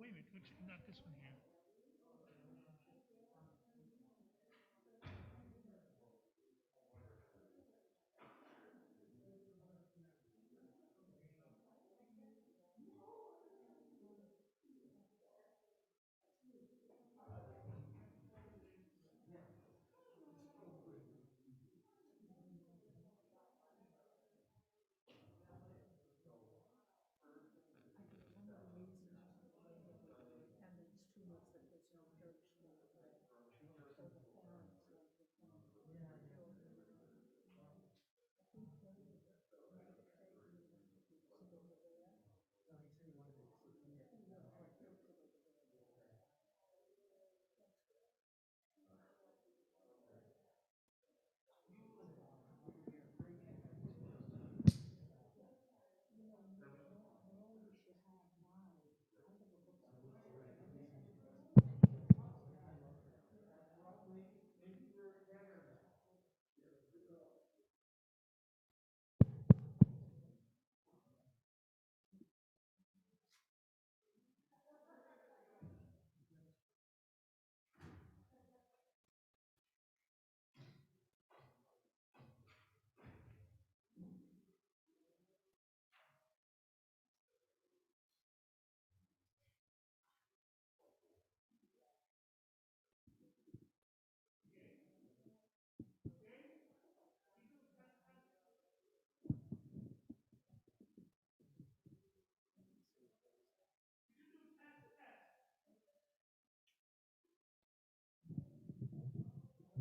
wait a minute, not this one here.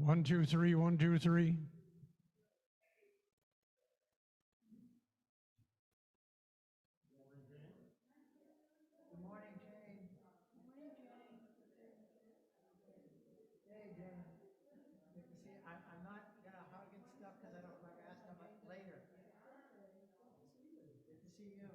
1, 2, 3, 1, 2, 3. Good morning, Jane. Hey, Jane. Good to see you. I'm not gonna hug and stuff because I don't like ask them later. Good to see you.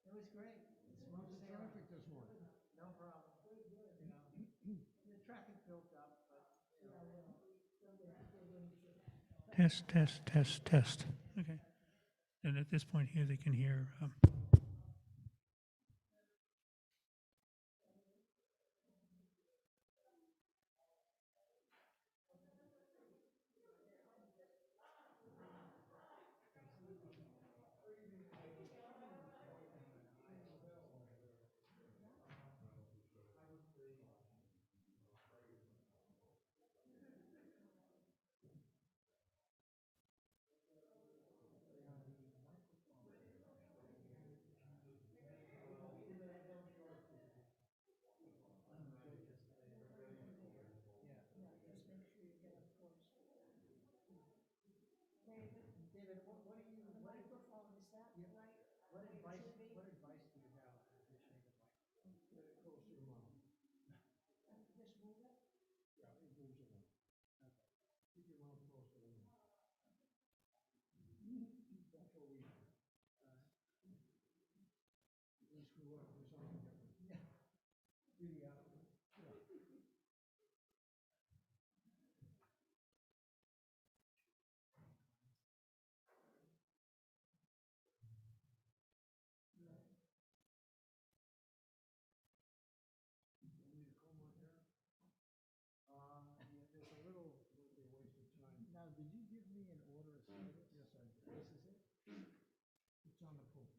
It was great. Smooth How's the sailing. traffic this morning? No problem. You know, the traffic built up, but you know. Test, test, test, test. Okay. And at this point here, they can hear. David, what do you, what microphone is that? Yeah. Right. What advice do you have if you're shaving white? Get it close to your mouth. Just move it. Yeah, it moves around. Okay. Keep your mouth close to the mouth. That's what we, if we screw up, do something different. Yeah. Do the other one. Want me to comb my hair? Yeah, there's a little. Would be a waste of time. Now, did you give me an order of service? Yes, I did. This is it? It's on the pool.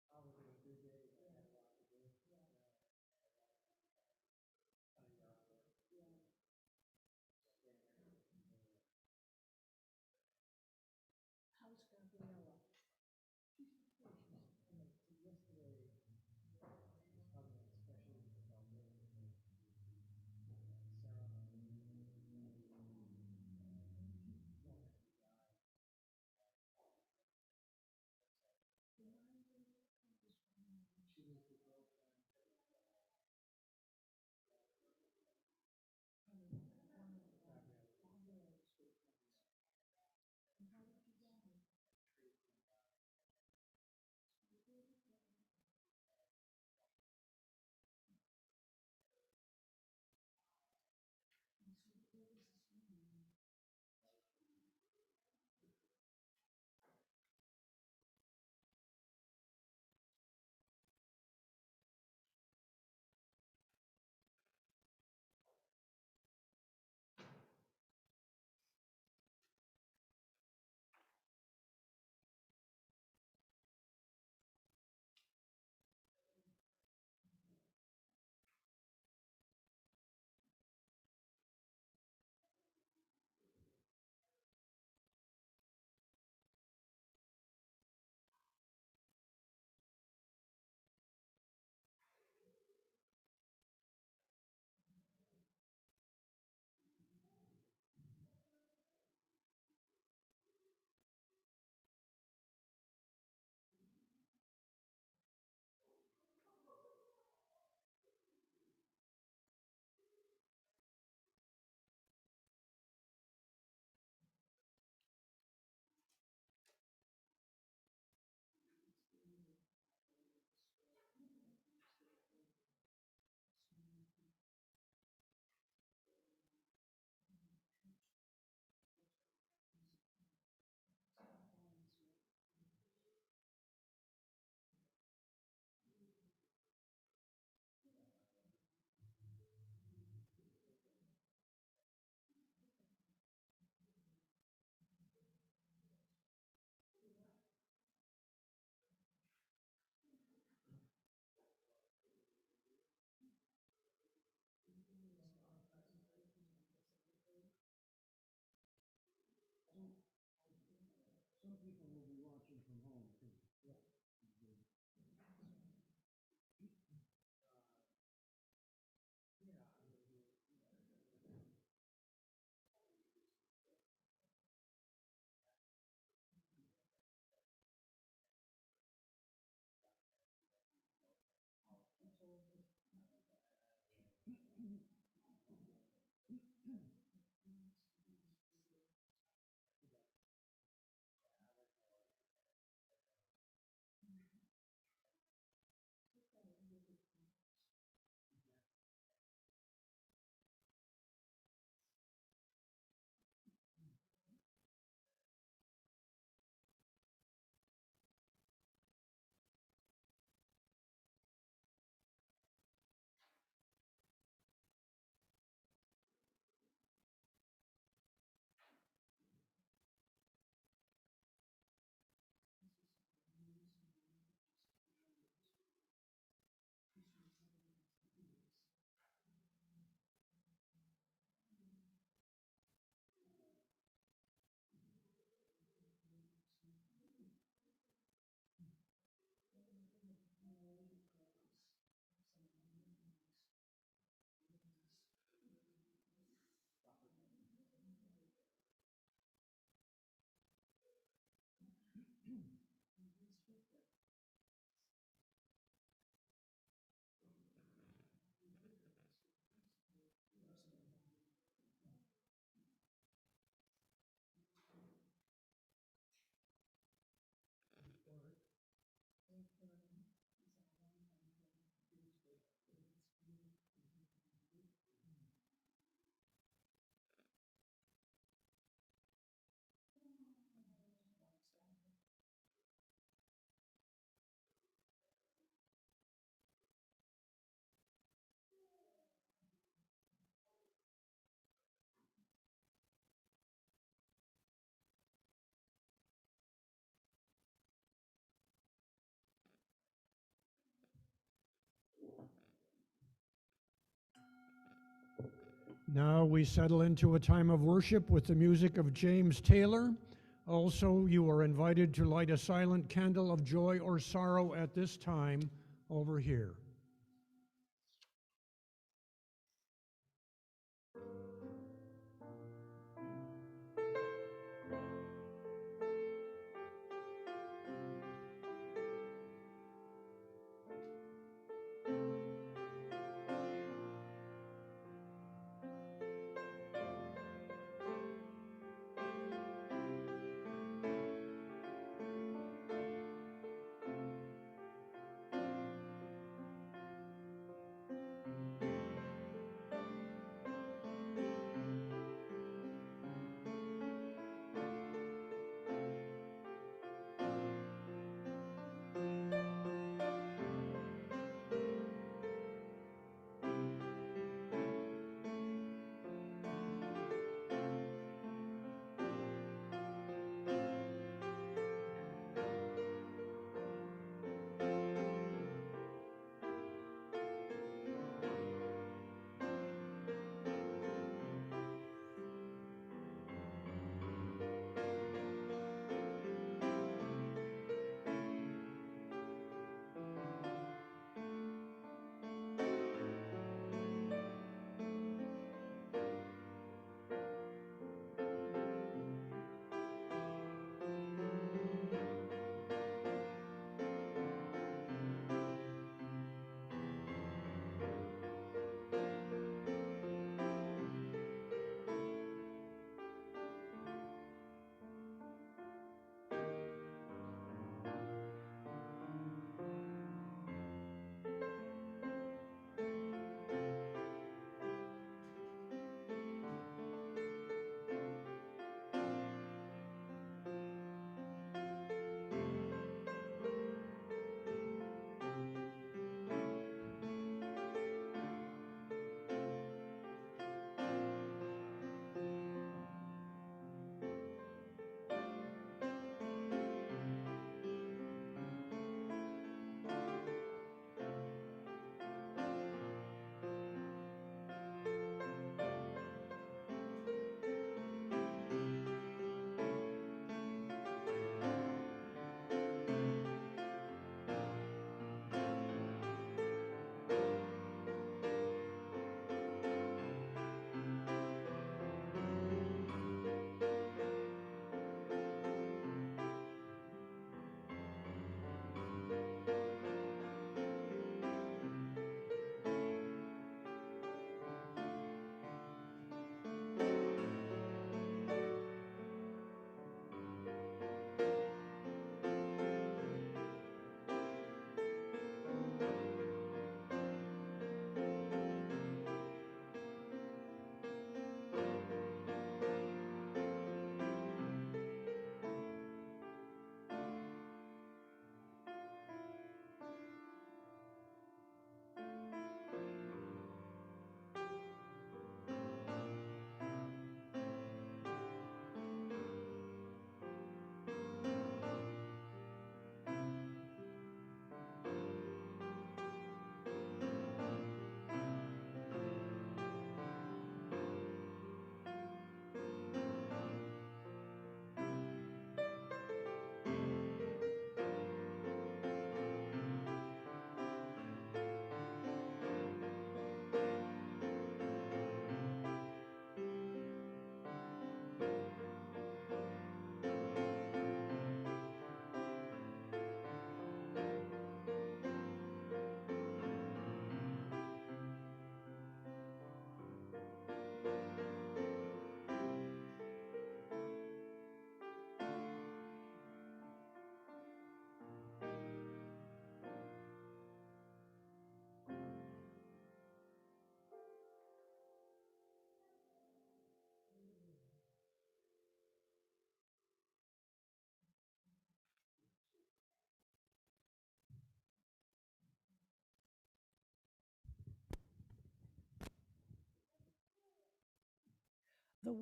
Probably a good day. I had a lot to do. people will be watching from home too. Now we settle into a time of worship with the music of James Taylor. Also, you are invited to light a silent candle of joy or sorrow at this time over here.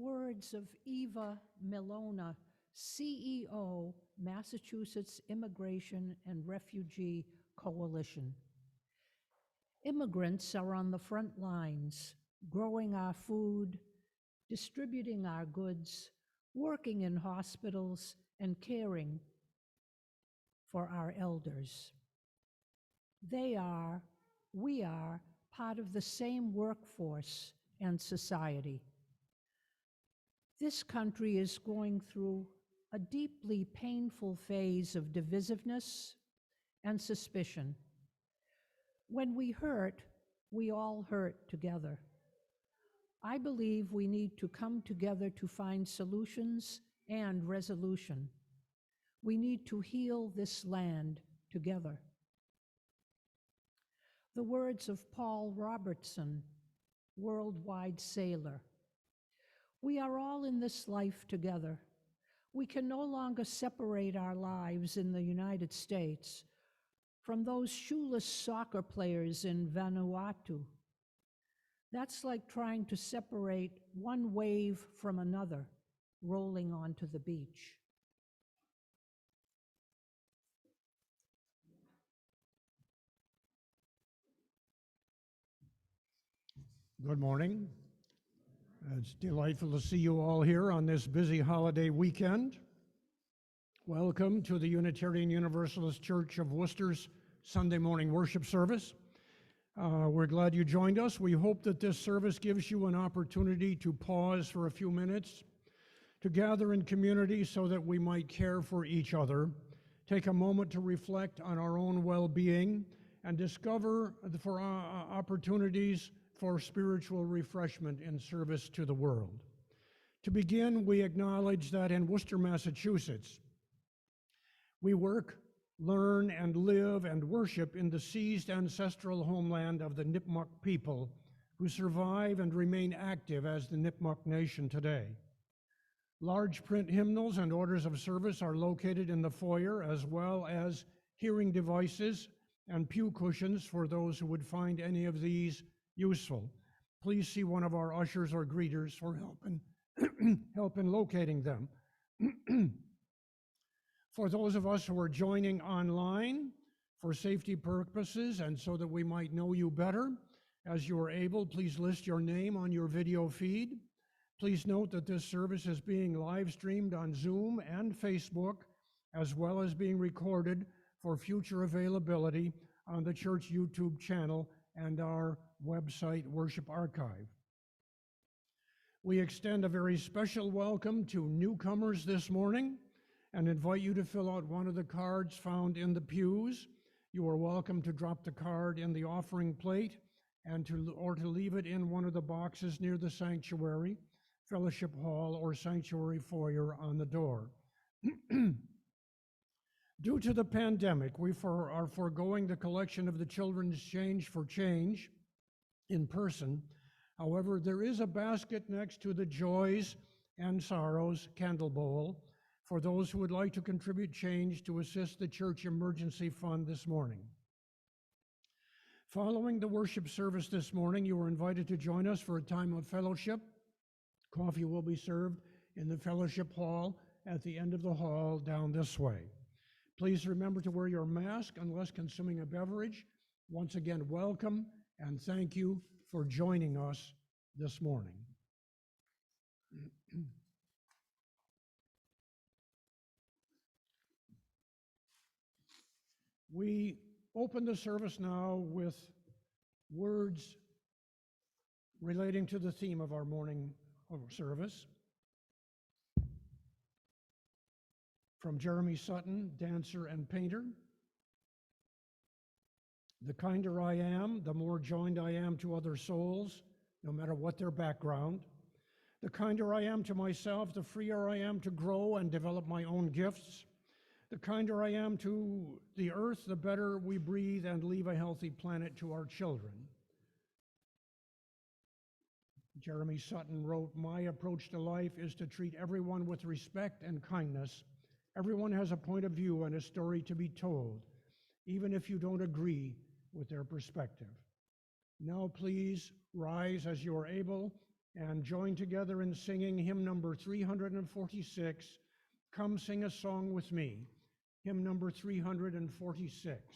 words of Eva Milona, CEO, Massachusetts Immigration and Refugee Coalition. Immigrants are on the front lines, growing our food, distributing our goods, working in hospitals, and caring for our elders. We are part of the same workforce and society. This country is going through a deeply painful phase of divisiveness and suspicion. When we hurt, we all hurt together. I believe we need to come together to find solutions and resolution. We need to heal this land together. The words of Paul Robertson, worldwide sailor. We are all in this life together. We can no longer separate our lives in the United States from those shoeless soccer players in Vanuatu. That's like trying to separate one wave from another, rolling onto the beach. Good morning. It's delightful to see you all here on this busy holiday weekend. Welcome to the Unitarian Universalist Church of Worcester's Sunday morning worship service. We're glad you joined us. We hope that this service gives you an opportunity to pause for a few minutes, to gather in community so that we might care for each other, take a moment to reflect on our own well-being, and discover for opportunities for spiritual refreshment in service to the world. To begin, we acknowledge that in Worcester, Massachusetts, we work, learn, and live and worship in the seized ancestral homeland of the Nipmuc people who survive and remain active as the Nipmuc Nation today. Large print hymnals and orders of service are located in the foyer, as well as hearing devices and pew cushions for those who would find any of these useful. Please see one of our ushers or greeters for help in locating them. For those of us who are joining online, for safety purposes and so that we might know you better, as you are able, please list your name on your video feed. Please note that this service is being live streamed on Zoom and Facebook, as well as being recorded for future availability on the church YouTube channel and our website worship archive. We extend a very special welcome to newcomers this morning and invite you to fill out one of the cards found in the pews. You are welcome to drop the card in the offering plate or to leave it in one of the boxes near the sanctuary, fellowship hall, or sanctuary foyer on the door. Due to the pandemic, we are foregoing the collection of the children's change for change in person. However, there is a basket next to the Joys and Sorrows candle bowl for those who would like to contribute change to assist the church emergency fund this morning. Following the worship service this morning, you are invited to join us for a time of fellowship. Coffee will be served in the fellowship hall at the end of the hall down this way. Please remember to wear your mask unless consuming a beverage. Once again, welcome and thank you for joining us this morning. We open the service now with words relating to the theme of our morning service. From Jeremy Sutton, dancer and painter. The kinder I am, the more joined I am to other souls, no matter what their background. The kinder I am to myself, the freer I am to grow and develop my own gifts. The kinder I am to the earth, the better we breathe and leave a healthy planet to our children. Jeremy Sutton wrote, "My approach to life is to treat everyone with respect and kindness. Everyone has a point of view and a story to be told, even if you don't agree with their perspective." Now please rise as you are able and join together in singing hymn number 346, Come Sing a Song with Me, hymn number 346.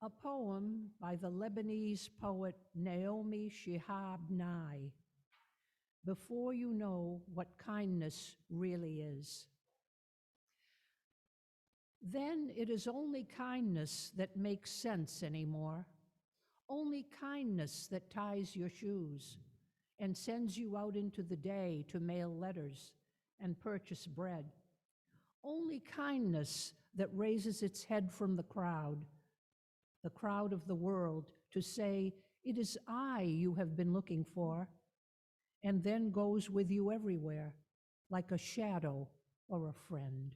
A poem by the Lebanese poet Naomi Shihab Nye. Before you know what kindness really is. Then it is only kindness that makes sense anymore. Only kindness that ties your shoes and sends you out into the day to mail letters and purchase bread. Only kindness that raises its head from the crowd of the world, to say, "It is I you have been looking for," and then goes with you everywhere, like a shadow or a friend.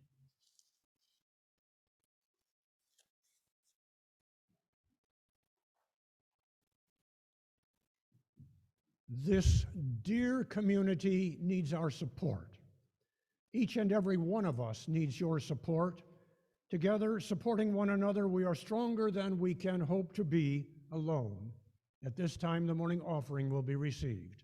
This dear community needs our support. Each and every one of us needs your support. Together, supporting one another, we are stronger than we can hope to be alone. At this time, the morning offering will be received.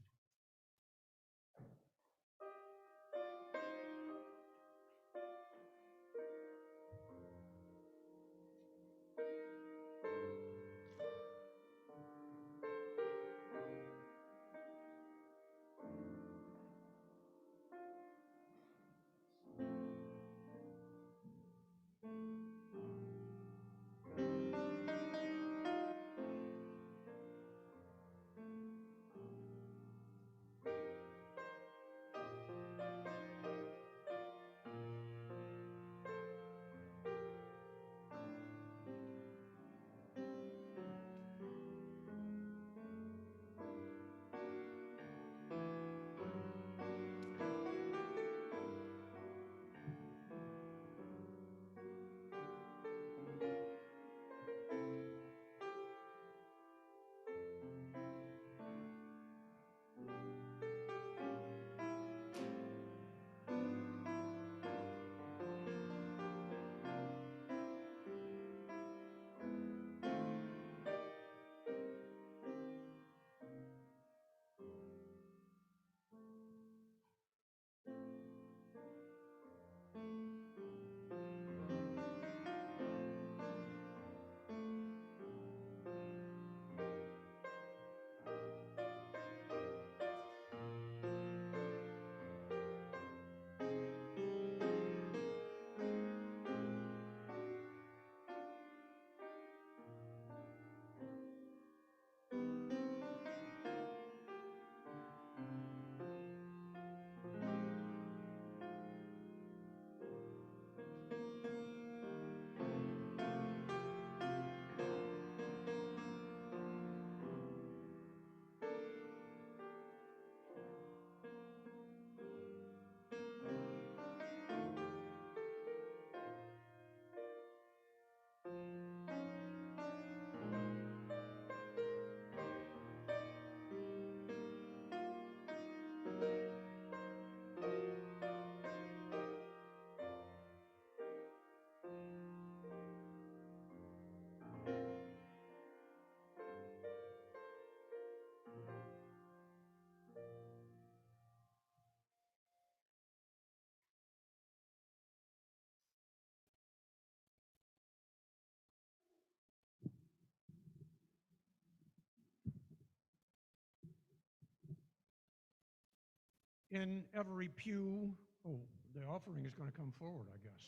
In every pew, oh, the offering is going to come forward, I guess.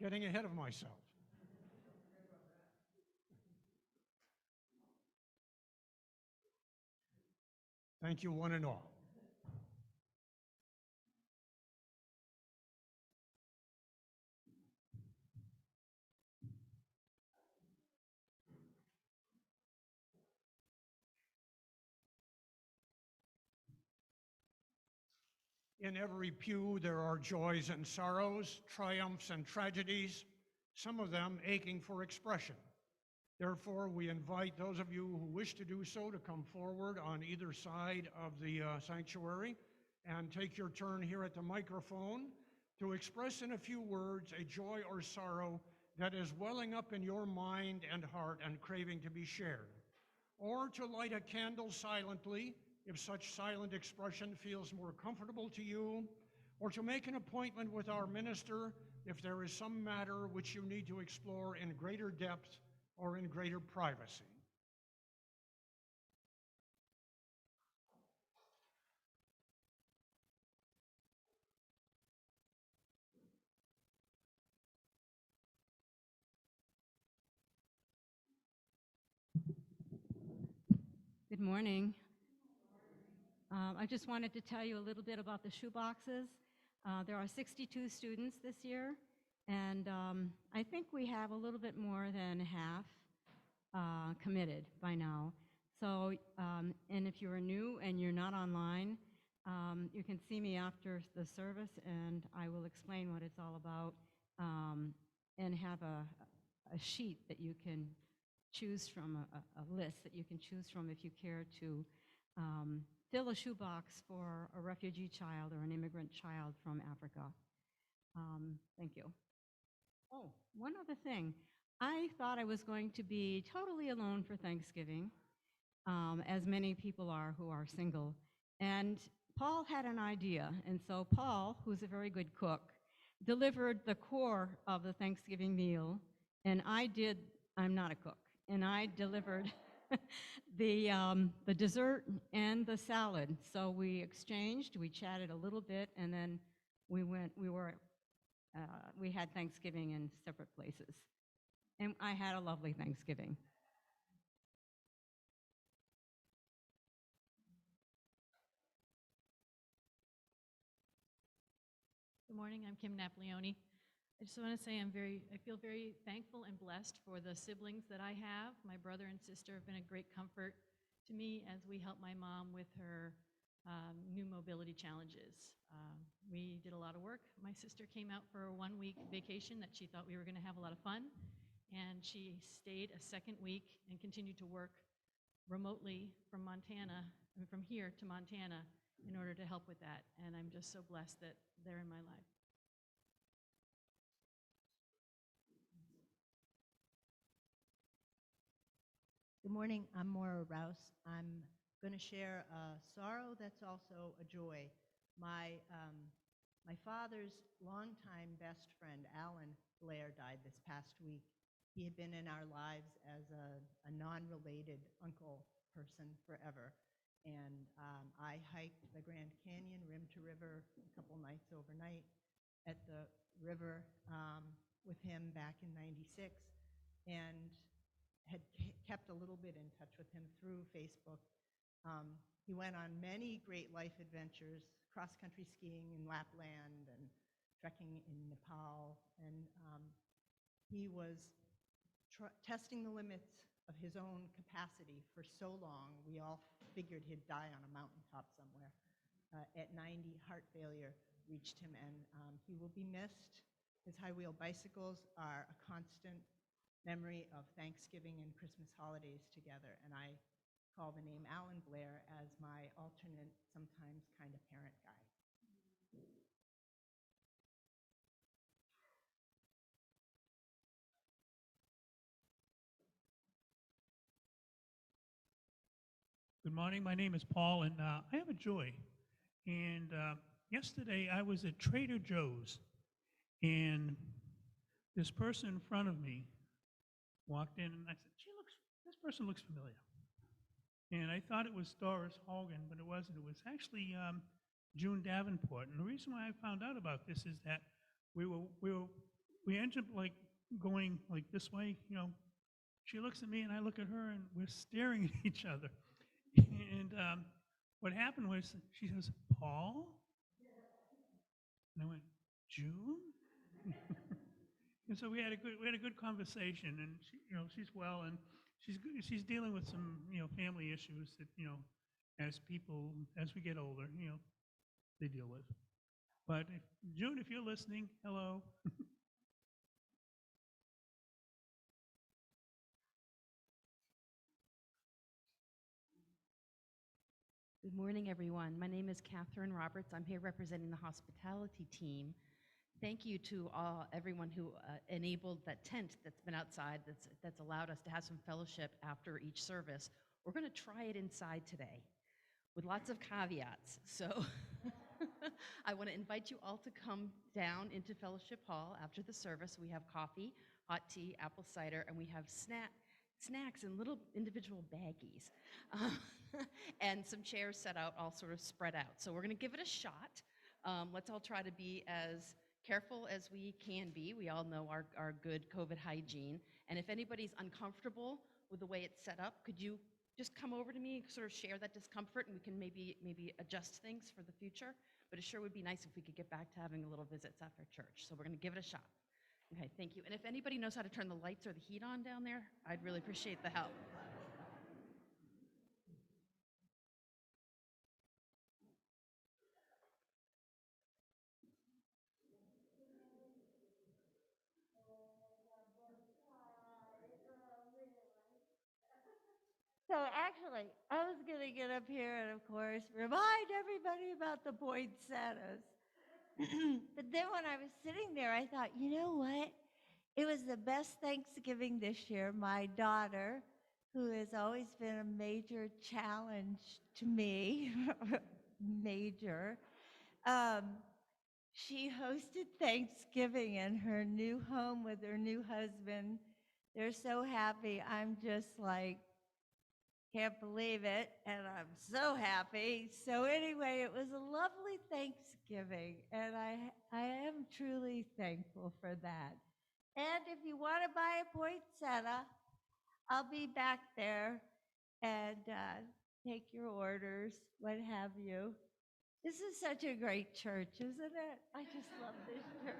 Getting ahead of myself. Thank you, one and all. In every pew, there are joys and sorrows, triumphs and tragedies, some of them aching for expression. Therefore, we invite those of you who wish to do so to come forward on either side of the sanctuary and take your turn here at the microphone to express in a few words a joy or sorrow that is welling up in your mind and heart and craving to be shared, or to light a candle silently if such silent expression feels more comfortable to you, or to make an appointment with our minister if there is some matter which you need to explore in greater depth or in greater privacy. Good morning. I just wanted to tell you a little bit about the shoe boxes. There are 62 students this year, and I think we have a little bit more than half committed by now. So, and if you're new and you're not online, you can see me after the service, and I will explain what it's all about, and have a sheet that you can choose from, a list that you can choose from if you care to fill a shoebox for a refugee child or an immigrant child from Africa. Thank you. Oh, one other thing. I thought I was going to be totally alone for Thanksgiving, as many people are who are single. And Paul had an idea, and so Paul, who's a very good cook, delivered the core of the Thanksgiving meal, and I'm not a cook, and I delivered the dessert and the salad. So we exchanged, we chatted a little bit, and then we had Thanksgiving in separate places. And I had a lovely Thanksgiving. Good morning, I'm Kim Napoleone. I just want to say I feel very thankful and blessed for the siblings that I have. My brother and sister have been a great comfort to me as we help my mom with her new mobility challenges. We did a lot of work. My sister came out for a 1-week vacation that she thought we were going to have a lot of fun, and she stayed a second week and continued to work remotely from from here to Montana in order to help with that, and I'm just so blessed that they're in my life. Good morning, I'm Maura Rouse. I'm going to share a sorrow that's also a joy. My father's longtime best friend, Alan Blair, died this past week. He had been in our lives as a non-related uncle person forever. And I hiked the Grand Canyon, rim to river, a couple nights overnight at the river with him back in '96, and had kept a little bit in touch with him through Facebook. He went on many great life adventures, cross-country skiing in Lapland and trekking in Nepal, and he was testing the limits of his own capacity for so long. We all figured he'd die on a mountaintop somewhere. At 90, heart failure reached him, and he will be missed. His high-wheel bicycles are a constant memory of Thanksgiving and Christmas holidays together, and I call the name Alan Blair as my alternate, sometimes kind of parent guy. Good morning. My name is Paul, and I have a joy. And yesterday I was at Trader Joe's, and this person in front of me walked in, and I said, this person looks familiar. And I thought it was Doris Hogan, but it wasn't. It was actually June Davenport. And the reason why I found out about this is that we ended up like going like this way, you know. She looks at me and I look at her and we're staring at each other. And what happened was she says, Paul? And I went, June? And so we had a good conversation, and she, you know, she's well, and she's dealing with some, you know, family issues that, you know, as we get older, you know, they deal with. But June, if you're listening, hello. Good morning, everyone. My name is Catherine Roberts. I'm here representing the hospitality team. Thank you to everyone who enabled that tent that's been outside, that's allowed us to have some fellowship after each service. We're going to try it inside today with lots of caveats. So I want to invite you all to come down into Fellowship Hall after the service. We have coffee, hot tea, apple cider, and we have snacks in little individual baggies. And some chairs set out, all sort of spread out. So we're going to give it a shot. Let's all try to be as careful as we can be. We all know our good COVID hygiene. And if anybody's uncomfortable with the way it's set up, could you just come over to me and sort of share that discomfort, and we can maybe adjust things for the future? But it sure would be nice if we could get back to having little visits after church. So we're going to give it a shot. Okay, thank you. And if anybody knows how to turn the lights or the heat on down there, I'd really appreciate the help. So actually, I was going to get up here and, of course, remind everybody about the poinsettias. But then when I was sitting there, I thought, you know what? It was the best Thanksgiving this year. My daughter, who has always been a major challenge to me, major, she hosted Thanksgiving in her new home with her new husband. They're so happy. I'm just like, can't believe it, and I'm so happy. So anyway, it was a lovely Thanksgiving, and I am truly thankful for that. And if you want to buy a poinsettia, I'll be back there and take your orders, what have you. This is such a great church, isn't it? I just love this church.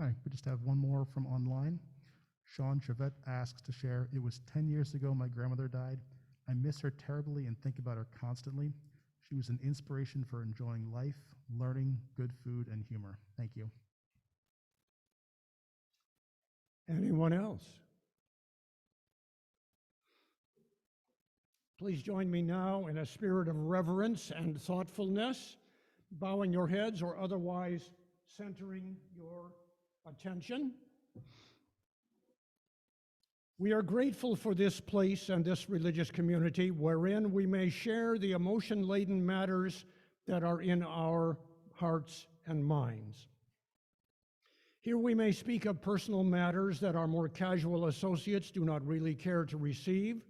All right, we just have one more from online. Sean Trevette asks to share, it was 10 years ago my grandmother died. I miss her terribly and think about her constantly. She was an inspiration for enjoying life, learning, good food, and humor. Thank you. Anyone else? Please join me now in a spirit of reverence and thoughtfulness, bowing your heads or otherwise centering your attention. We are grateful for this place and this religious community wherein we may share the emotion-laden matters that are in our hearts and minds. Here we may speak of personal matters that our more casual associates do not really care to receive.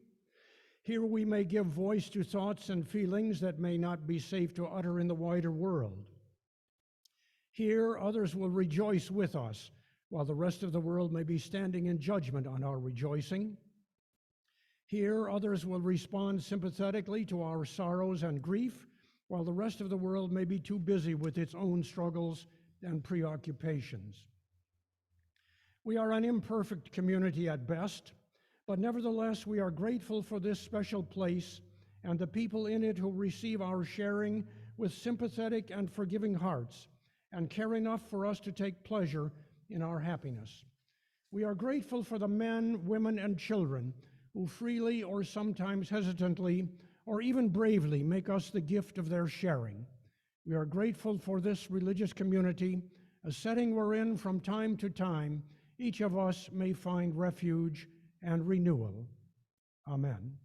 Here we may give voice to thoughts and feelings that may not be safe to utter in the wider world. Here others will rejoice with us, while the rest of the world may be standing in judgment on our rejoicing. Here others will respond sympathetically to our sorrows and grief, while the rest of the world may be too busy with its own struggles and preoccupations. We are an imperfect community at best, but nevertheless we are grateful for this special place and the people in it who receive our sharing with sympathetic and forgiving hearts and care enough for us to take pleasure in our happiness. We are grateful for the men, women, and children who freely or sometimes hesitantly or even bravely make us the gift of their sharing. We are grateful for this religious community, a setting wherein from time to time each of us may find refuge and renewal. Amen.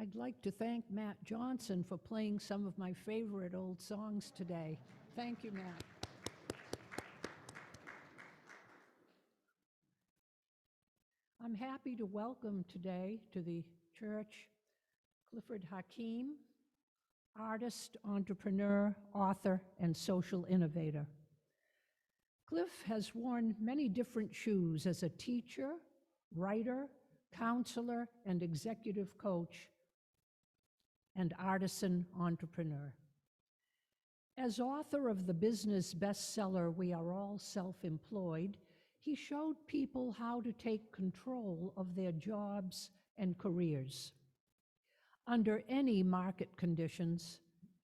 I'd like to thank Matt Johnson for playing some of my favorite old songs today. Thank you, Matt. I'm happy to welcome today to the church Clifford Hakim, artist, entrepreneur, author, and social innovator. Cliff has worn many different shoes as a teacher, writer, counselor, and executive coach, and artisan entrepreneur. As author of the business bestseller, We Are All Self-Employed, he showed people how to take control of their jobs and careers under any market conditions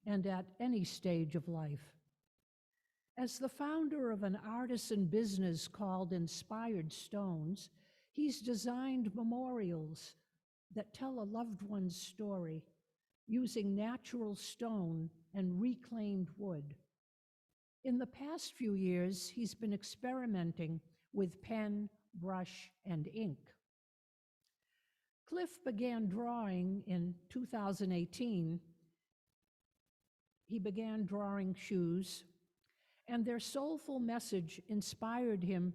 and at any stage of life. As the founder of an artisan business called Inspired Stones, he's designed memorials that tell a loved one's story using natural stone and reclaimed wood. In the past few years, he's been experimenting with pen, brush, and ink. Cliff began drawing in 2018. He began drawing shoes, and their soulful message inspired him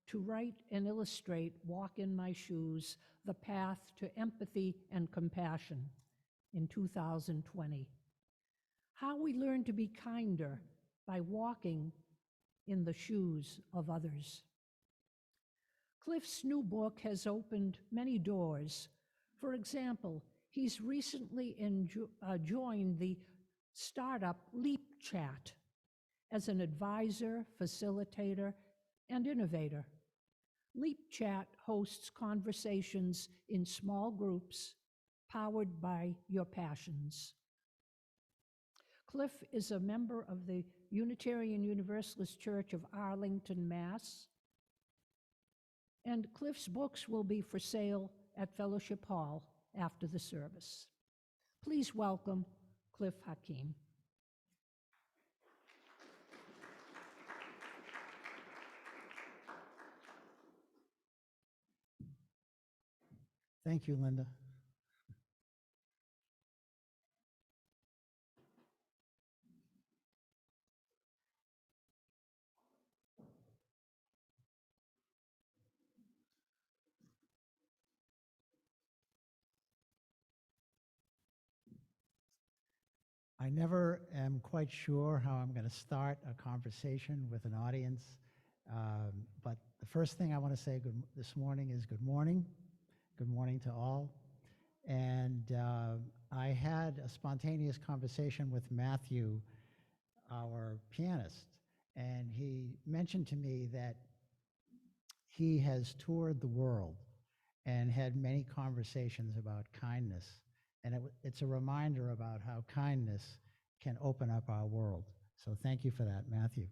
to write and illustrate Walk in My Shoes, The Path to Empathy and Compassion in 2020. How we learn to be kinder by walking in the shoes of others. Cliff's new book has opened many doors. For example, he's recently joined the startup Leap Chat as an advisor, facilitator, and innovator. Leap Chat hosts conversations in small groups powered by your passions. Cliff is a member of the Unitarian Universalist Church of Arlington, Mass. And Cliff's books will be for sale at Fellowship Hall after the service. Please welcome Cliff Hakim. Thank you, Linda. I never am quite sure how I'm going to start a conversation with an audience, but the first thing I want to say this morning is good morning. Good morning to all. And I had a spontaneous conversation with Matthew, our pianist, and he mentioned to me that he has toured the world and had many conversations about kindness. And it's a reminder about how kindness can open up our world. So thank you for that, Matthew.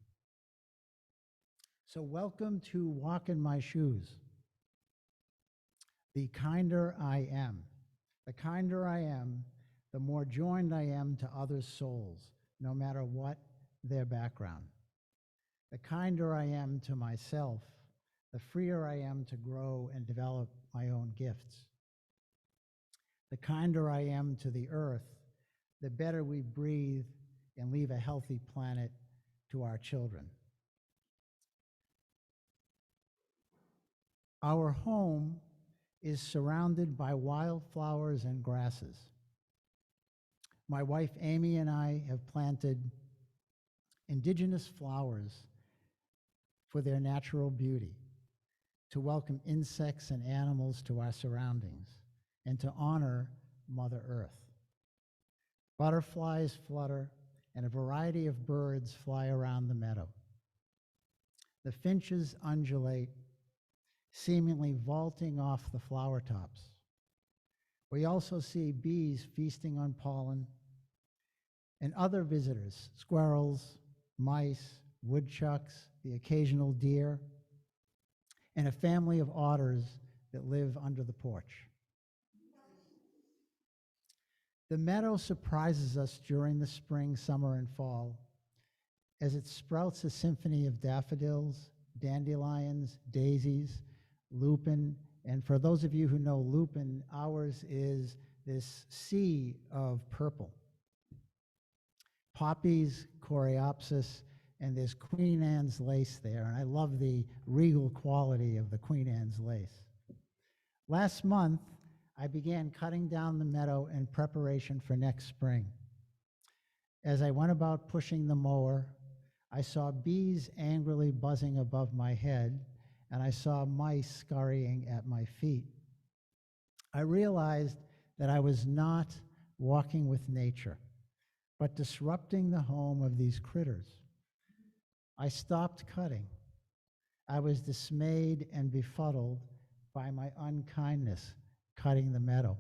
So welcome to Walk in My Shoes. The kinder I am. The kinder I am, the more joined I am to others' souls, no matter what their background. The kinder I am to myself, the freer I am to grow and develop my own gifts. The kinder I am to the earth, the better we breathe and leave a healthy planet to our children. Our home is surrounded by wildflowers and grasses. My wife Amy and I have planted indigenous flowers for their natural beauty, to welcome insects and animals to our surroundings, and to honor Mother Earth. Butterflies flutter, and a variety of birds fly around the meadow. The finches undulate, seemingly vaulting off the flower tops. We also see bees feasting on pollen, and other visitors, squirrels, mice, woodchucks, the occasional deer, and a family of otters that live under the porch. The meadow surprises us during the spring, summer, and fall as it sprouts a symphony of daffodils, dandelions, daisies, lupin, and for those of you who know lupin, ours is this sea of purple. Poppies, coreopsis, and there's Queen Anne's lace there, and I love the regal quality of the Queen Anne's lace. Last month, I began cutting down the meadow in preparation for next spring. As I went about pushing the mower, I saw bees angrily buzzing above my head, and I saw mice scurrying at my feet. I realized that I was not walking with nature, but disrupting the home of these critters. I stopped cutting. I was dismayed and befuddled by my unkindness cutting the meadow.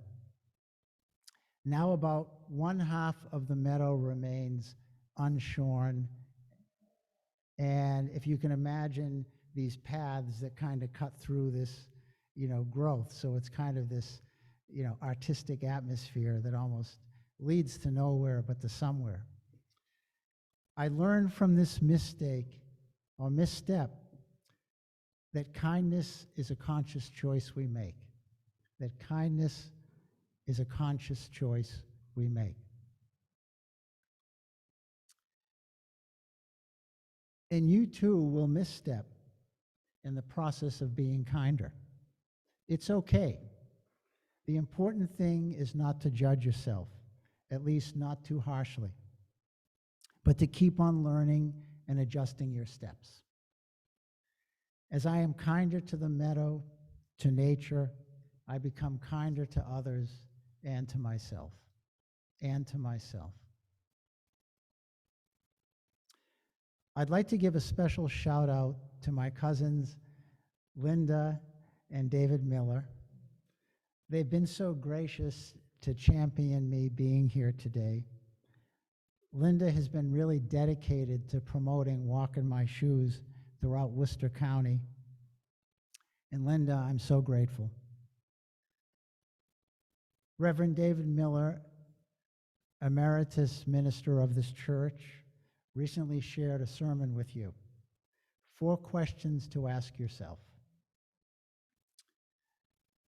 Now about 1/2 of the meadow remains unshorn, and if you can imagine these paths that kind of cut through this, growth, so it's kind of this, artistic atmosphere that almost leads to nowhere but to somewhere. I learned from this mistake or misstep that kindness is a conscious choice we make. That kindness is a conscious choice we make. And you too will misstep in the process of being kinder. It's okay. The important thing is not to judge yourself, at least not too harshly, but to keep on learning and adjusting your steps. As I am kinder to the meadow, to nature, I become kinder to others and to myself, I'd like to give a special shout out to my cousins, Linda and David Miller. They've been so gracious to champion me being here today. Linda has been really dedicated to promoting Walk in My Shoes throughout Worcester County. And Linda, I'm so grateful. Reverend David Miller, emeritus minister of this church, recently shared a sermon with you. 4 questions to ask yourself.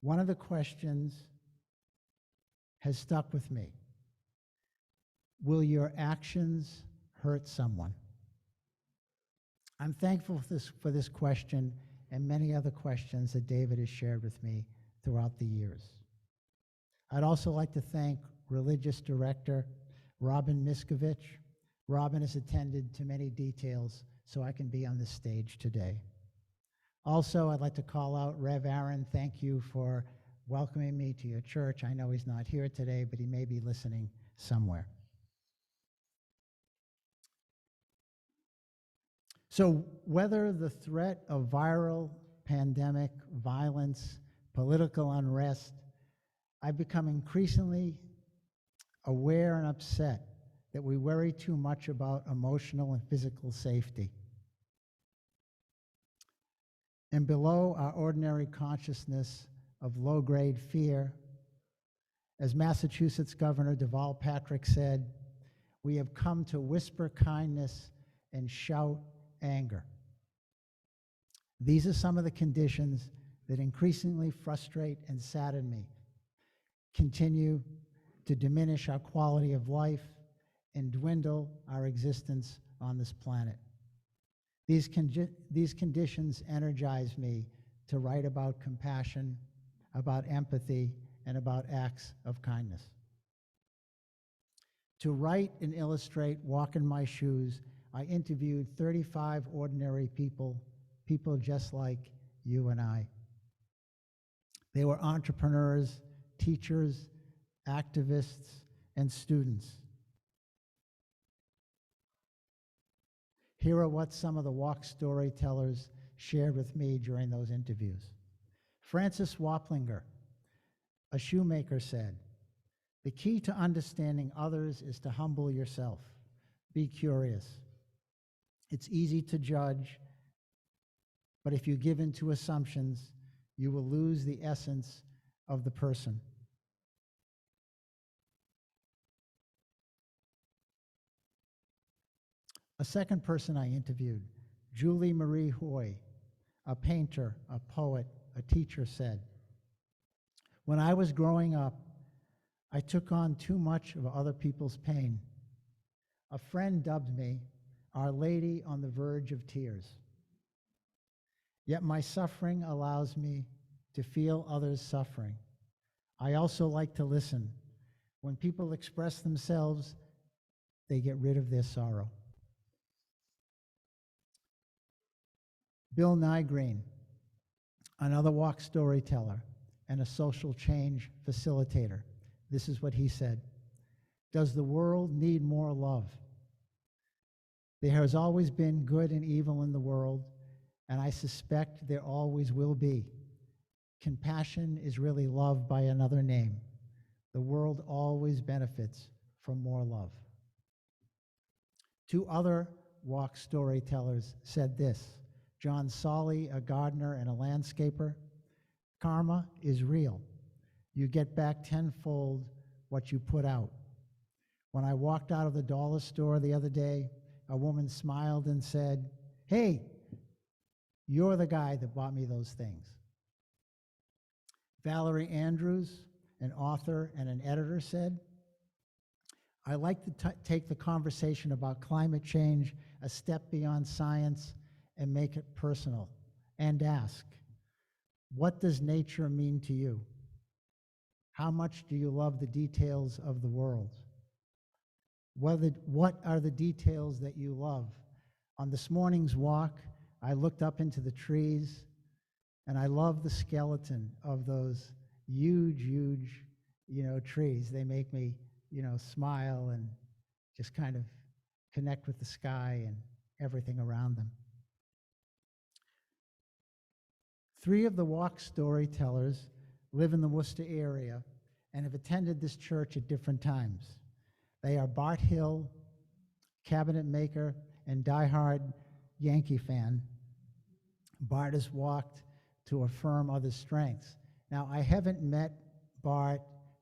One of the questions has stuck with me. Will your actions hurt someone? I'm thankful for this question and many other questions that David has shared with me throughout the years. I'd also like to thank Religious Director Robin Miskovich. Robin has attended to many details so I can be on this stage today. Also, I'd like to call out Rev Aaron. Thank you for welcoming me to your church. I know he's not here today, but he may be listening somewhere. So whether the threat of viral, pandemic, violence, political unrest, I've become increasingly aware and upset that we worry too much about emotional and physical safety. And below our ordinary consciousness of low-grade fear, as Massachusetts Governor Deval Patrick said, we have come to whisper kindness and shout anger. These are some of the conditions that increasingly frustrate and sadden me, continue to diminish our quality of life, and dwindle our existence on this planet. These conditions energize me to write about compassion, about empathy, and about acts of kindness. To write and illustrate Walk in My Shoes, I interviewed 35 ordinary people just like you and I. They were entrepreneurs, teachers, activists, and students. Here are what some of the walk storytellers shared with me during those interviews. Francis Waplinger, a shoemaker, said, "The key to understanding others is to humble yourself. Be curious. It's easy to judge, but if you give in to assumptions, you will lose the essence of the person." A second person I interviewed, Julie Marie Hoy, a painter, a poet, a teacher, said, "When I was growing up, I took on too much of other people's pain. A friend dubbed me Our Lady on the verge of tears. Yet my suffering allows me to feel others' suffering. I also like to listen. When people express themselves, they get rid of their sorrow. Bill Nygreen, another walk storyteller and a social change facilitator. This is what he said. Does the world need more love? There has always been good and evil in the world, and I suspect there always will be. Compassion is really love by another name. The world always benefits from more love. Two other walk storytellers said this. John Solly, a gardener and a landscaper. Karma is real. You get back tenfold what you put out. When I walked out of the dollar store the other day, a woman smiled and said, "Hey, you're the guy that bought me those things." Valerie Andrews, an author and an editor, said, I like to take the conversation about climate change a step beyond science and make it personal, and ask, what does nature mean to you? How much do you love the details of the world? What are the details that you love? On this morning's walk, I looked up into the trees, and I love the skeleton of those huge, trees. They make me, smile and just kind of connect with the sky and everything around them. 3 of the walk storytellers live in the Worcester area and have attended this church at different times. They are Bart Hill, cabinet maker and diehard Yankee fan. Bart has walked to affirm others' strengths. Now, I haven't met Bart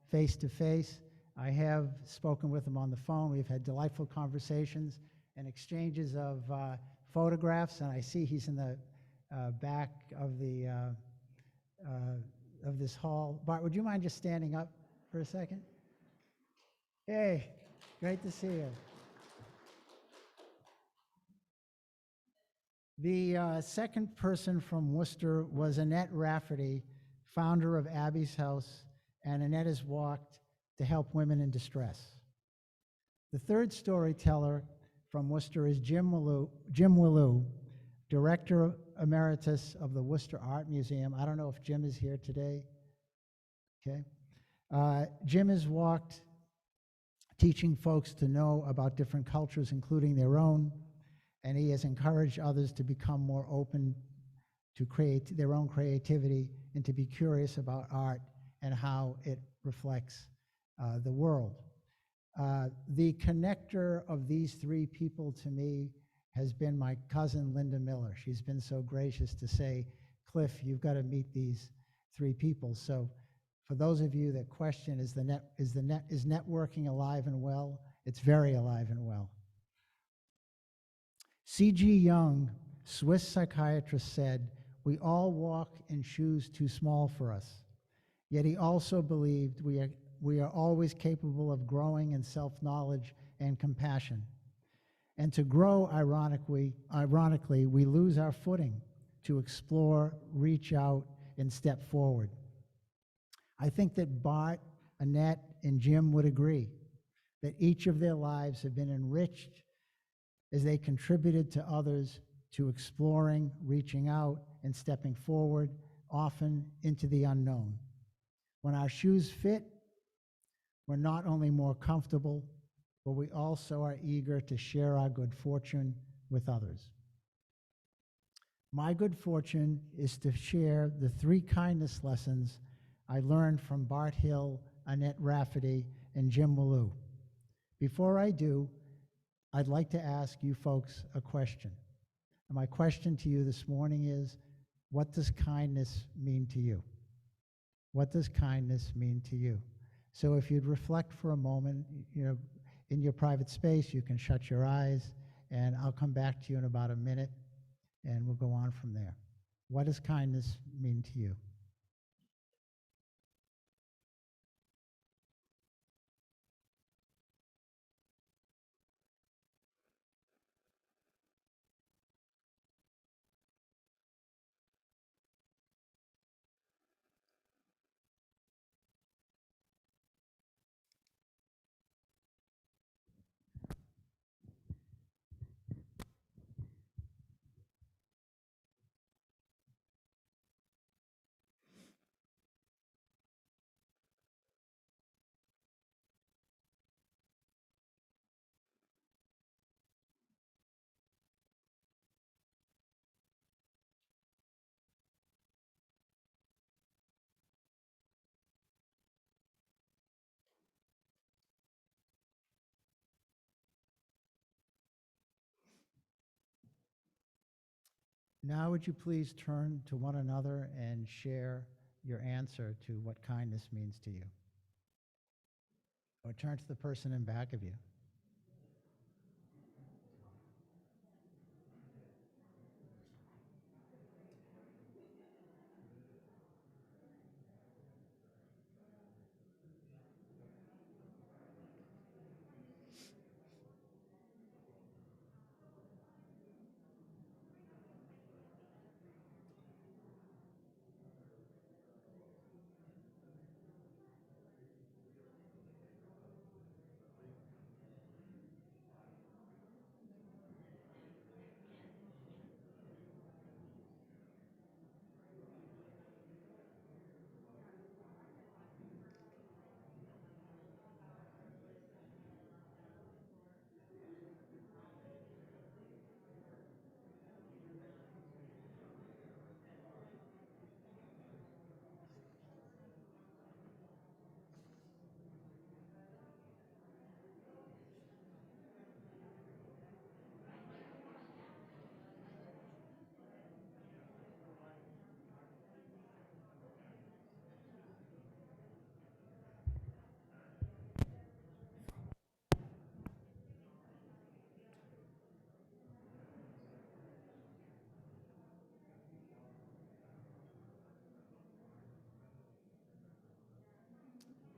face to face. I have spoken with him on the phone. We've had delightful conversations and exchanges of photographs, and I see he's in the back of the of this hall. Bart, would you mind just standing up for a second? Hey, great to see you. The second person from Worcester was Annette Rafferty, founder of Abby's House, and Annette has walked to help women in distress. The third storyteller from Worcester is Jim Willou, Director Emeritus of the Worcester Art Museum. I don't know if Jim is here today. Okay. Jim has walked teaching folks to know about different cultures, including their own, and he has encouraged others to become more open to create their own creativity and to be curious about art and how it reflects the world. The connector of these 3 people to me has been my cousin Linda Miller. She's been so gracious to say, Cliff, you've got to meet these 3 people. So for those of you that question, is networking alive and well? It's very alive and well. C.G. Jung, Swiss psychiatrist, said, we all walk in shoes too small for us. Yet he also believed we are always capable of growing in self-knowledge and compassion. And to grow, ironically, we lose our footing to explore, reach out, and step forward. I think that Bart, Annette, and Jim would agree that each of their lives have been enriched as they contributed to others to exploring, reaching out, and stepping forward, often into the unknown. When our shoes fit, we're not only more comfortable, but we also are eager to share our good fortune with others. My good fortune is to share the 3 kindness lessons I learned from Bart Hill, Annette Rafferty, and Jim Willou. Before I do, I'd like to ask you folks a question. And my question to you this morning is, what does kindness mean to you? What does kindness mean to you? So if you'd reflect for a moment, in your private space, you can shut your eyes, and I'll come back to you in about a minute, and we'll go on from there. What does kindness mean to you? Now would you please turn to one another and share your answer to what kindness means to you? Or turn to the person in back of you.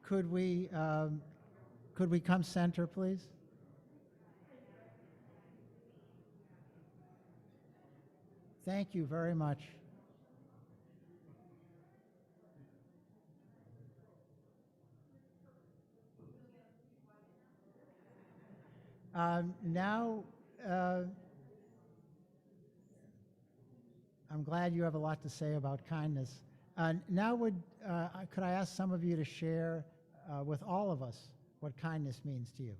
Could we come center, please? Thank you very much. Now, I'm glad you have a lot to say about kindness. Now, could I ask some of you to share with all of us what kindness means to you?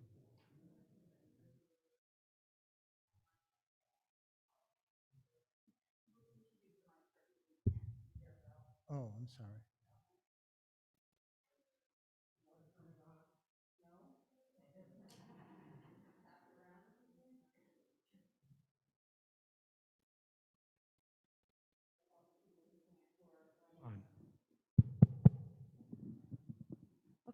Oh, I'm sorry.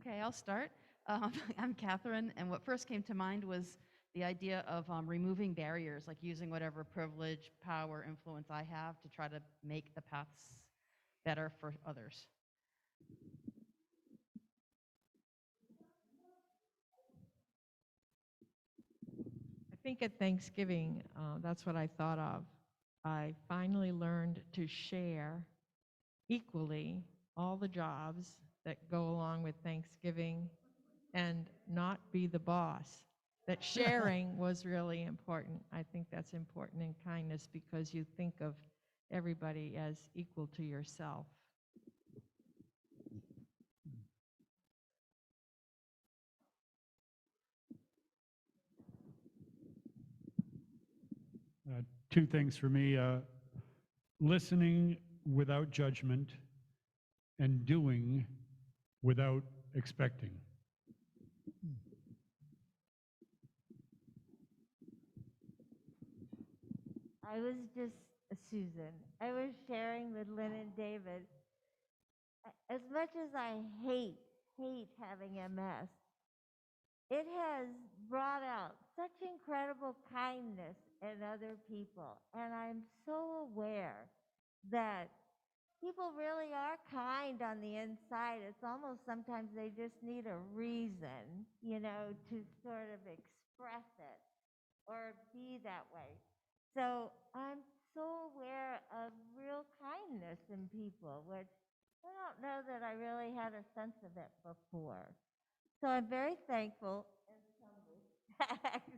Okay, I'll start. I'm Catherine, and what first came to mind was the idea of removing barriers, like using whatever privilege, power, influence I have to try to make the paths better for others. I think at Thanksgiving, that's what I thought of. I finally learned to share equally all the jobs that go along with Thanksgiving and not be the boss. That sharing was really important. I think that's important in kindness because you think of everybody as equal to yourself. Two things for me, listening without judgment and doing without expecting. I was just, Susan, I was sharing with Lynn and David. As much as I hate having MS, it has brought out such incredible kindness in other people. And I'm so aware that people really are kind on the inside. It's almost sometimes they just need a reason, to sort of express it or be that way. So I'm so aware of real kindness in people, which I don't know that I really had a sense of it before. So I'm very thankful in some respects.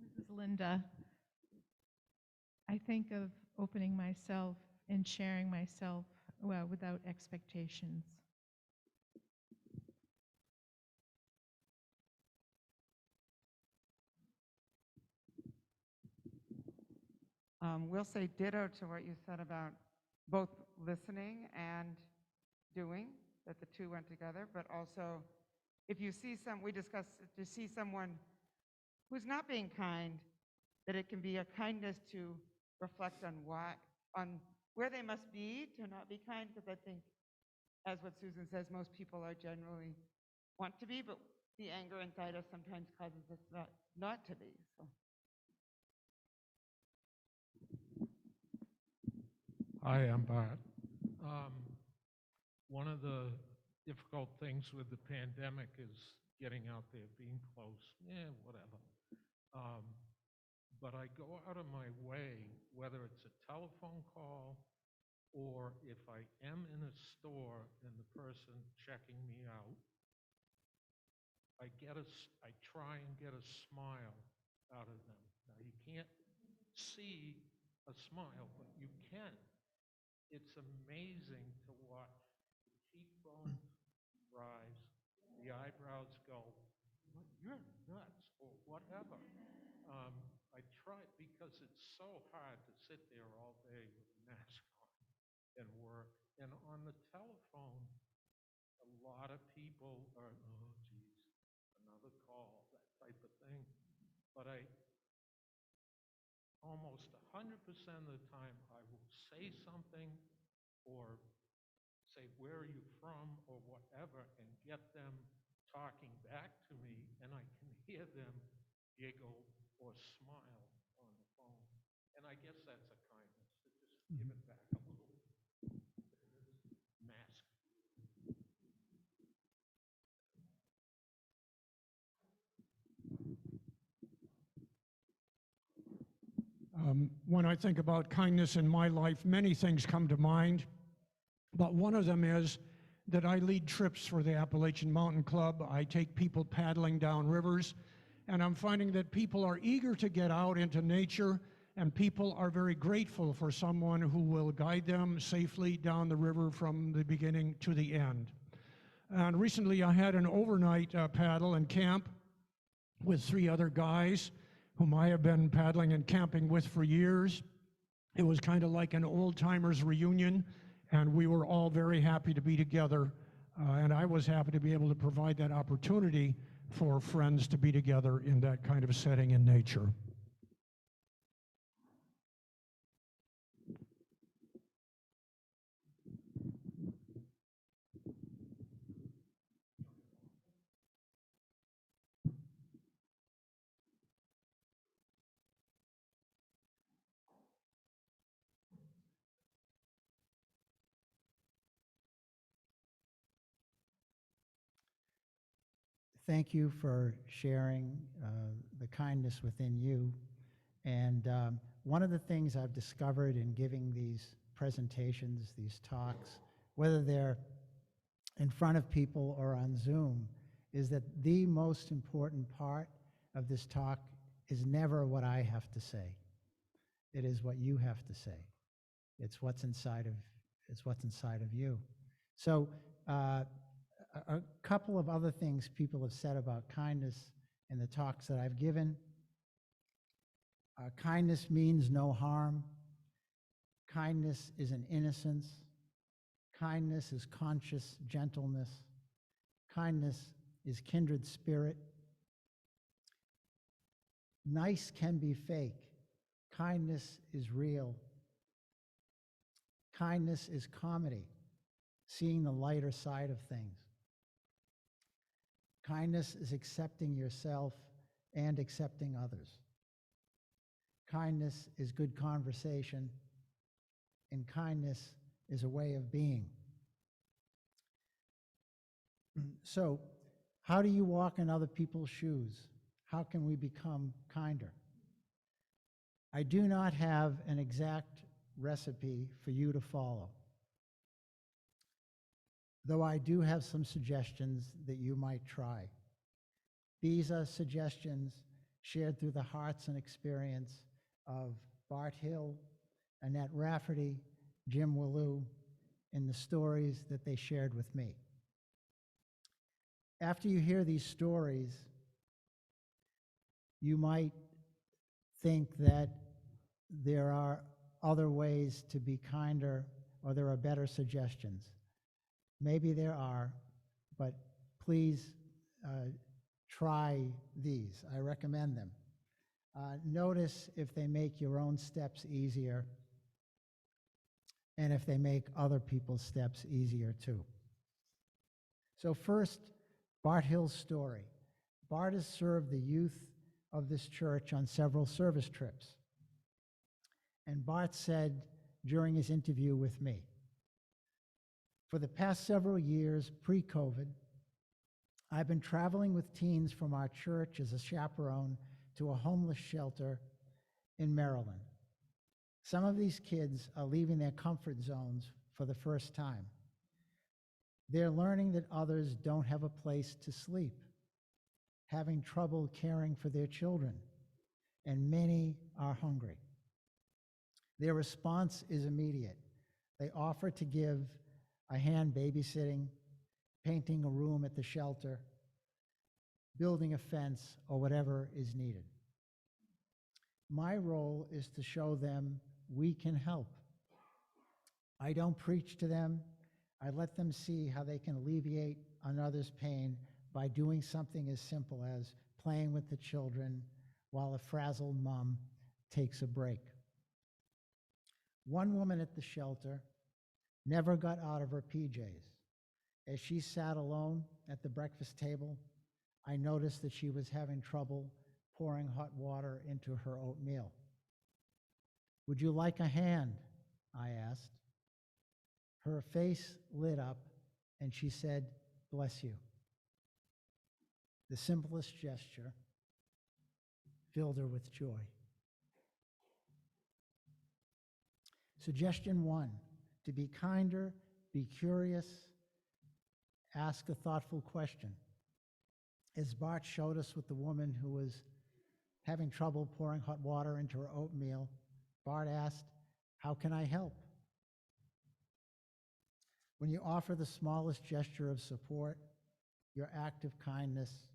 This is Linda. I think of opening myself and sharing myself, well, without expectations. We'll say ditto to what you said about both listening and doing, that the two went together, but also if you see we discussed, to see someone who's not being kind, that it can be a kindness to reflect on where they must be to not be kind, because I think, as what Susan says, most people are generally want to be, but the anger inside us sometimes causes us not to be. So. Hi, I'm Bart. One of the difficult things with the pandemic is getting out there, being close, whatever. But I go out of my way, whether it's a telephone call or if I am in a store and the person checking me out, I try and get a smile out of them. Now, you can't see a smile, but you can. It's amazing to watch the cheekbones rise, the eyebrows go, you're nuts, or whatever. I try because it's so hard to sit there all day with a mask on and work. And on the telephone, a lot of people are, oh, geez, another call, that type of thing. But almost 100% of the time, I will say something or say, where are you from, or whatever, and get them talking back to me, and I can hear them giggle or smile on the phone. And I guess that's a kindness, to just give it back a little mask. When I think about kindness in my life, many things come to mind, but one of them is that I lead trips for the Appalachian Mountain Club. I take people paddling down rivers, and I'm finding that people are eager to get out into nature, and people are very grateful for someone who will guide them safely down the river from the beginning to the end. And recently I had an overnight paddle and camp with 3 other guys whom I have been paddling and camping with for years. It was kind of like an old-timers reunion, and we were all very happy to be together, and I was happy to be able to provide that opportunity for friends to be together in that kind of setting in nature. Thank you for sharing the kindness within you. And one of the things I've discovered in giving these presentations, these talks, whether they're in front of people or on Zoom, is that the most important part of this talk is never what I have to say. It is what you have to say. It's what's inside of you. So a couple of other things people have said about kindness in the talks that I've given. Kindness means no harm. Kindness is an innocence. Kindness is conscious gentleness. Kindness is kindred spirit. Nice can be fake. Kindness is real. Kindness is comedy, seeing the lighter side of things. Kindness is accepting yourself and accepting others. Kindness is good conversation, and kindness is a way of being. So, how do you walk in other people's shoes? How can we become kinder? I do not have an exact recipe for you to follow, though I do have some suggestions that you might try. These are suggestions shared through the hearts and experience of Bart Hill, Annette Rafferty, Jim Wallou, in the stories that they shared with me. After you hear these stories, you might think that there are other ways to be kinder, or there are better suggestions. Maybe there are, but please try these. I recommend them. Notice if they make your own steps easier and if they make other people's steps easier too. So first, Bart Hill's story. Bart has served the youth of this church on several service trips. And Bart said during his interview with me, for the past several years, pre-COVID, I've been traveling with teens from our church as a chaperone to a homeless shelter in Maryland. Some of these kids are leaving their comfort zones for the first time. They're learning that others don't have a place to sleep, having trouble caring for their children, and many are hungry. Their response is immediate. They offer to give a hand babysitting, painting a room at the shelter, building a fence, or whatever is needed. My role is to show them we can help. I don't preach to them. I let them see how they can alleviate another's pain by doing something as simple as playing with the children while a frazzled mom takes a break. One woman at the shelter never got out of her PJs. As she sat alone at the breakfast table, I noticed that she was having trouble pouring hot water into her oatmeal. "Would you like a hand?" I asked. Her face lit up and she said, "Bless you." The simplest gesture filled her with joy. Suggestion 1, to be kinder, be curious, ask a thoughtful question. As Bart showed us with the woman who was having trouble pouring hot water into her oatmeal, Bart asked, "How can I help?" When you offer the smallest gesture of support, your act of kindness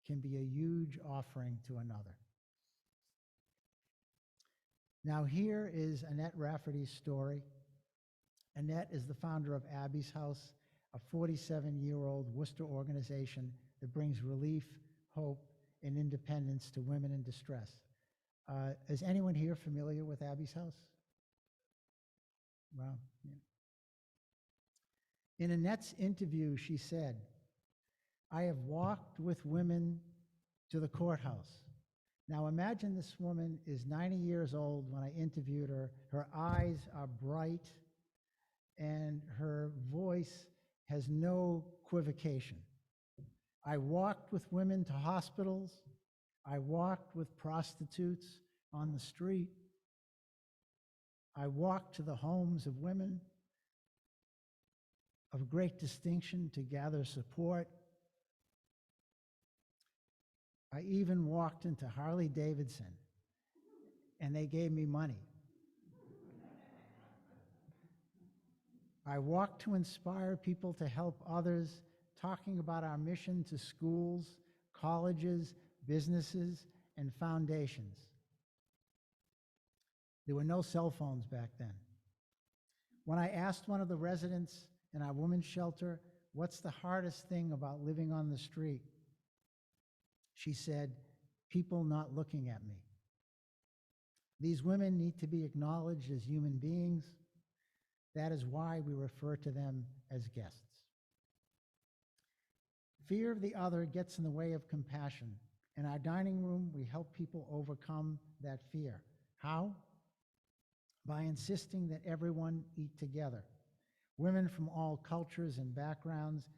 can be a huge offering to another. Now here is Annette Rafferty's story. Annette is the founder of Abby's House, a 47-year-old Worcester organization that brings relief, hope, and independence to women in distress. Is anyone here familiar with Abby's House? Wow. Yeah. In Annette's interview, she said, "I have walked with women to the courthouse." Now imagine this woman is 90 years old when I interviewed her. Her eyes are bright and her voice has no equivocation. "I walked with women to hospitals. I walked with prostitutes on the street. I walked to the homes of women of great distinction to gather support. I even walked into Harley Davidson and they gave me money. I walked to inspire people to help others, talking about our mission to schools, colleges, businesses, and foundations." There were no cell phones back then. When I asked one of the residents in our women's shelter, "What's the hardest thing about living on the street?" she said, "People not looking at me." These women need to be acknowledged as human beings. That is why we refer to them as guests. Fear of the other gets in the way of compassion. In our dining room, we help people overcome that fear. How? By insisting that everyone eat together. Women from all cultures and backgrounds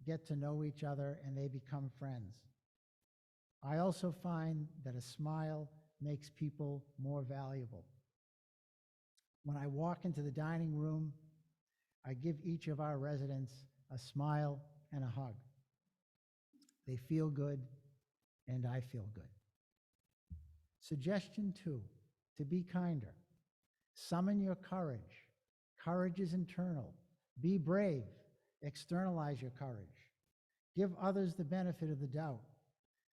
get to know each other and they become friends. I also find that a smile makes people more valuable. When I walk into the dining room, I give each of our residents a smile and a hug. They feel good, and I feel good. Suggestion 2, to be kinder. Summon your courage. Courage is internal. Be brave. Externalize your courage. Give others the benefit of the doubt.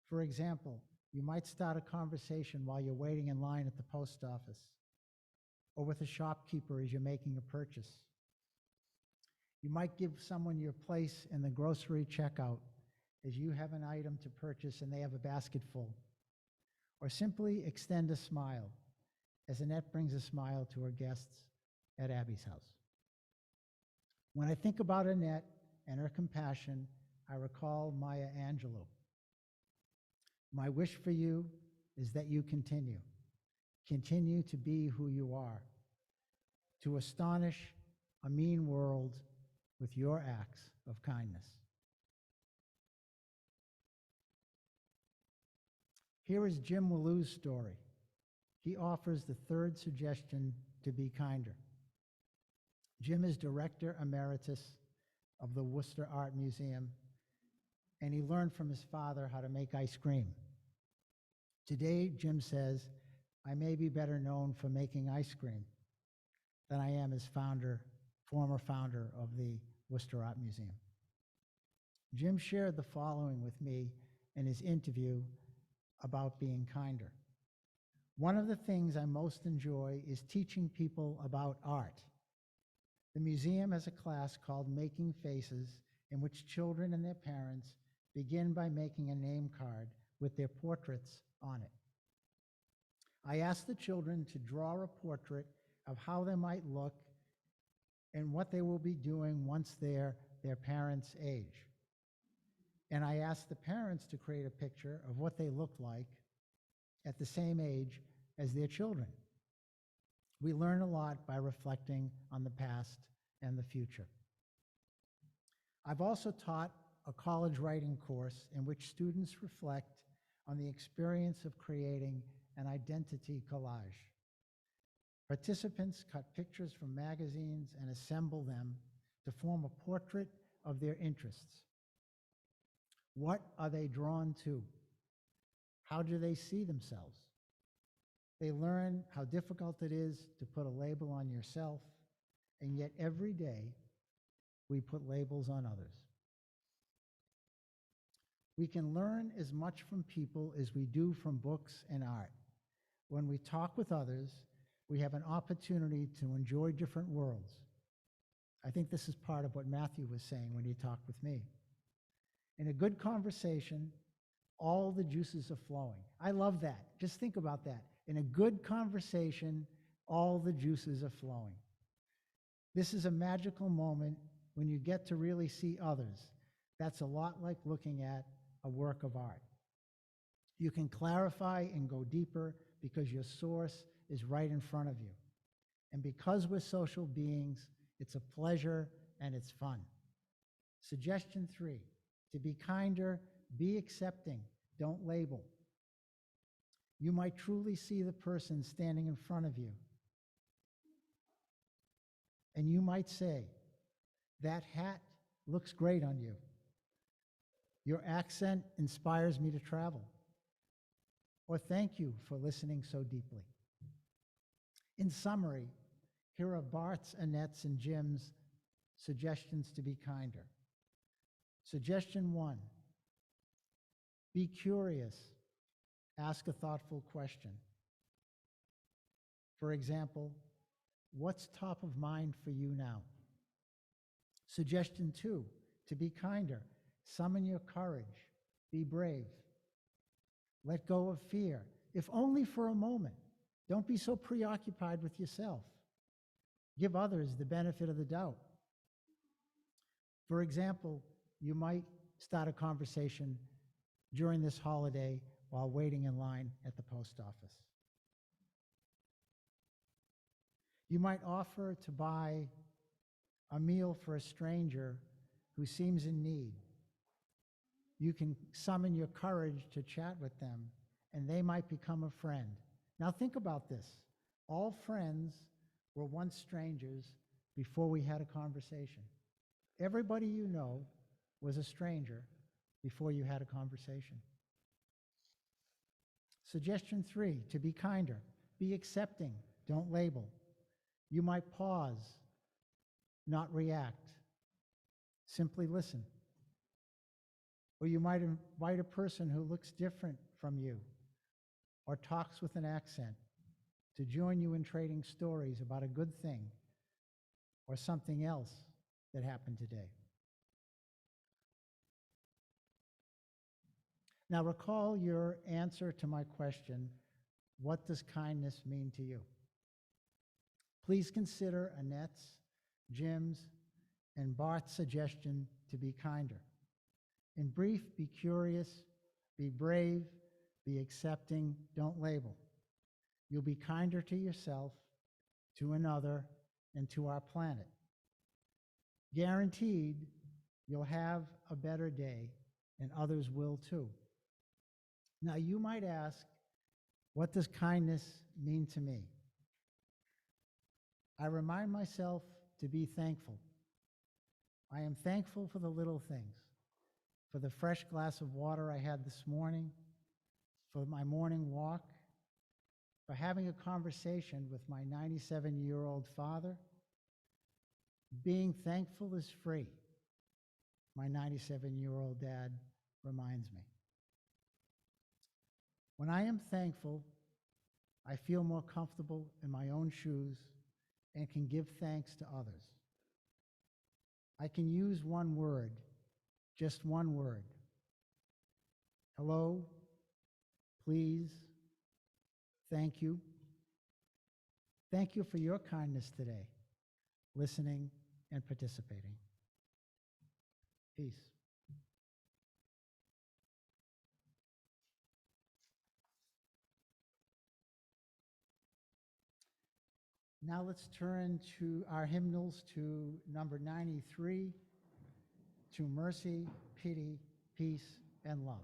For example, you might start a conversation while you're waiting in line at the post office, or with a shopkeeper as you're making a purchase. You might give someone your place in the grocery checkout as you have an item to purchase and they have a basket full. or simply extend a smile, as Annette brings a smile to her guests at Abby's house. When I think about Annette and her compassion, I recall Maya Angelou. My wish for you is that you continue to be who you are, to astonish a mean world with your acts of kindness. Here is Jim Wallou's story. He offers the third suggestion to be kinder. Jim is Director Emeritus of the Worcester Art Museum, and he learned from his father how to make ice cream. Today, Jim says, I may be better known for making ice cream than I am as former founder of the Worcester Art Museum. Jim shared the following with me in his interview about being kinder. One of the things I most enjoy is teaching people about art. The museum has a class called Making Faces, in which children and their parents begin by making a name card with their portraits on it. I ask the children to draw a portrait of how they might look and what they will be doing once they're their parents' age. And I ask the parents to create a picture of what they look like at the same age as their children. We learn a lot by reflecting on the past and the future. I've also taught a college writing course in which students reflect on the experience of creating an identity collage. Participants cut pictures from magazines and assemble them to form a portrait of their interests. What are they drawn to? How do they see themselves? They learn how difficult it is to put a label on yourself, and yet every day we put labels on others. We can learn as much from people as we do from books and art. When we talk with others, we have an opportunity to enjoy different worlds. I think this is part of what Matthew was saying when he talked with me. In a good conversation, all the juices are flowing. I love that. Just think about that. In a good conversation, all the juices are flowing. This is a magical moment when you get to really see others. That's a lot like looking at a work of art. You can clarify and go deeper because your source is right in front of you. And because we're social beings, it's a pleasure and it's fun. Suggestion 3, to be kinder, be accepting, don't label. You might truly see the person standing in front of you, and you might say, that hat looks great on you. Your accent inspires me to travel. Or thank you for listening so deeply. In summary, here are Bart's, Annette's, and Jim's suggestions to be kinder. Suggestion 1, be curious. Ask a thoughtful question. For example, what's top of mind for you now? Suggestion 2, to be kinder. Summon your courage. Be brave. Let go of fear, if only for a moment. Don't be so preoccupied with yourself. Give others the benefit of the doubt. For example, you might start a conversation during this holiday while waiting in line at the post office. You might offer to buy a meal for a stranger who seems in need. You can summon your courage to chat with them, and they might become a friend. Now think about this. All friends were once strangers before we had a conversation. Everybody you know was a stranger before you had a conversation. Suggestion 3, to be kinder. Be accepting, don't label. You might pause, not react. Simply listen. Or you might invite a person who looks different from you or talks with an accent to join you in trading stories about a good thing or something else that happened today. Now recall your answer to my question, what does kindness mean to you? Please consider Annette's, Jim's, and Bart's suggestion to be kinder. In brief, be curious, be brave, be accepting, don't label. You'll be kinder to yourself, to another, and to our planet. Guaranteed, you'll have a better day, and others will too. Now, you might ask, what does kindness mean to me? I remind myself to be thankful. I am thankful for the little things, for the fresh glass of water I had this morning, for my morning walk, for having a conversation with my 97-year-old father. Being thankful is free, my 97-year-old dad reminds me. When I am thankful, I feel more comfortable in my own shoes and can give thanks to others. I can use one word, just one word. Hello, please, thank you. Thank you for your kindness today, listening and participating. Peace. Now let's turn to our hymnals to number 93, to mercy, pity, peace, and love.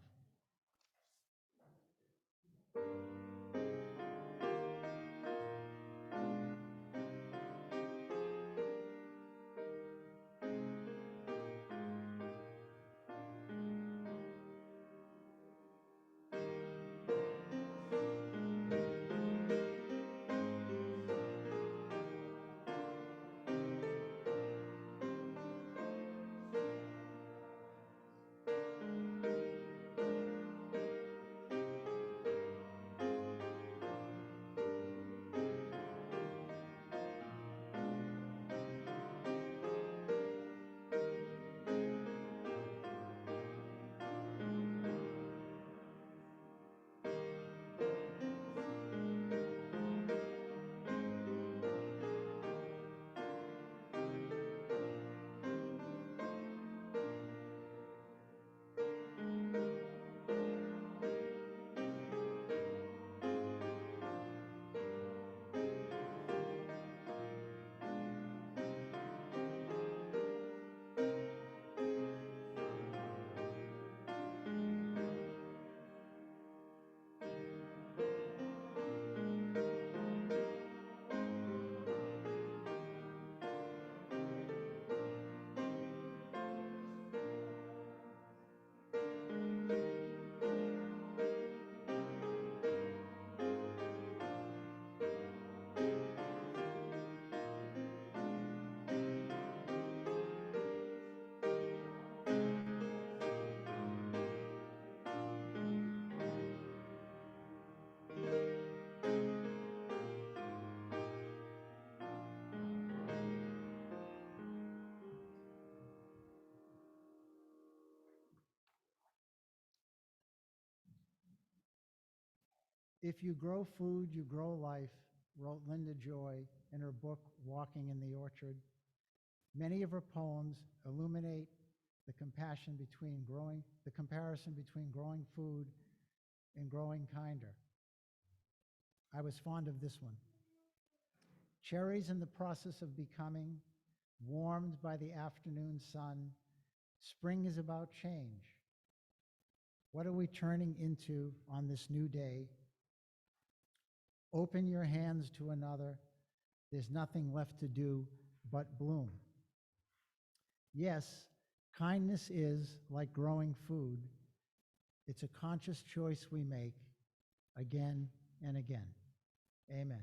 If you grow food, you grow life, wrote Linda Joy in her book, Walking in the Orchard. Many of her poems illuminate the comparison between growing food and growing kinder. I was fond of this one. Cherries in the process of becoming, warmed by the afternoon sun, spring is about change. What are we turning into on this new day? Open your hands to another. There's nothing left to do but bloom. Yes, kindness is like growing food. It's a conscious choice we make again and again. Amen.